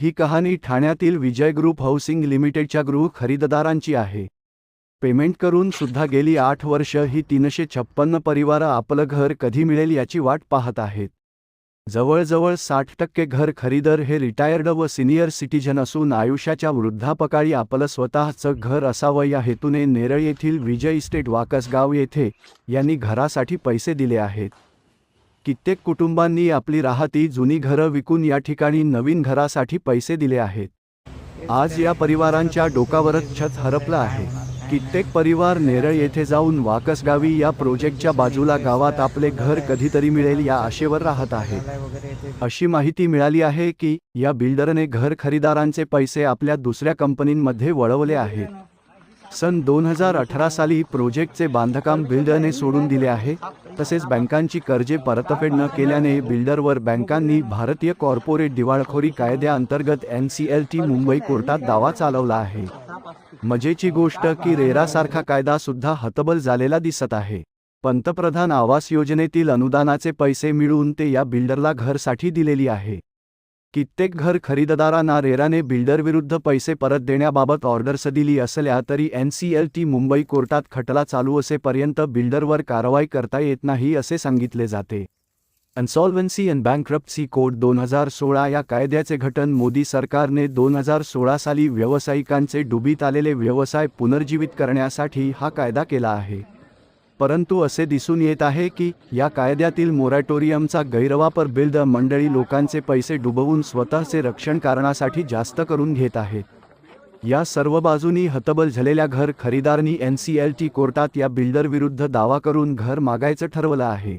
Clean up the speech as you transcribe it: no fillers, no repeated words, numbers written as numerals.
ही कहाणी ठाण्यातील विजय group housing लिमिटेडच्या गृह खरेदीदारांची आहे. पेमेंट करून सुद्धा गेली 8 वर्ष ही 356 परिवार आपलं घर कधी मिळेल याची वाट पाहत आहेत. जवळजवळ 60% घर खरेदीदार हे रिटायर्ड व सिनियर सिटीजन असून आयुष्याच्या वृद्धापकाळी आपलं स्वतःचं घर असावं या हेतूने नेरळ येथील विजय इस्टेट वाकसगाव येथे यांनी घरासाठी पैसे दिले आहेत. कित्येक कुटुंबांनी आपली राहती जुनी घरं विकून या ठिकाणी नवीन घरासाठी पैसे दिले आहेत. आज या परिवारांच्या डोकावरच छत हरपलं आहे. कित्येक परिवार नेरळ येथे जाऊन वाकसगावी या प्रोजेक्टच्या बाजूला गावात आपले घर कधीतरी मिळेल या आशेवर राहत आहेत. अशी माहिती मिळाली आहे की या बिल्डरने घर खरेदीदारांचे पैसे आपल्या दुसऱ्या कंपनींमध्ये वळवले आहेत. सन 2018 साली प्रोजेक्टचे बांधकाम बिल्डरने सोडून दिले आहे. तसेच बँकांची कर्जे परतफेड न केल्याने बिल्डरवर बँकांनी भारतीय कॉर्पोरेट दिवाळखोरी कायद्याअंतर्गत NCLT मुंबई कोर्टात दावा चालवला आहे. मजेची गोष्ट की रेरासारखा कायदा सुद्धा हतबल झालेला दिसत आहे. पंतप्रधान आवास योजनेतील अनुदानाचे पैसे मिळवून ते या बिल्डरला घरसाठी दिलेली आहे. कित्येक घर खरेदीदारांना रेराने बिल्डरविरुद्ध पैसे परत देण्याबाबत ऑर्डर्स दिली असल्या तरी NCLT मुंबई कोर्टात खटला चालू असेपर्यंत बिल्डरवर कारवाई करता येत नाही असे सांगितले जाते. इन्सॉल्व्हन्सी अँड बँक्रप्सी कोड 2016 या कायद्याचे गठन मोदी सरकारने 2016 साली व्यावसायिकांचे डुबीत आलेले व्यवसाय पुनर्जीवित करण्यासाठी हा कायदा केला आहे. परंतु असे दिसून येत आहे की या कायद्यातील मोरॅटोरियमचा गैरवापर बिल्डर मंडळी लोकांचे पैसे डुबवून स्वतःचे रक्षण करण्यासाठी जास्त करून घेत आहेत. या सर्व बाजूंनी हतबल झालेल्या घर खरेदीदारांनी NCLT कोर्टात या बिल्डरविरुद्ध दावा करून घर मागायचं ठरवलं आहे.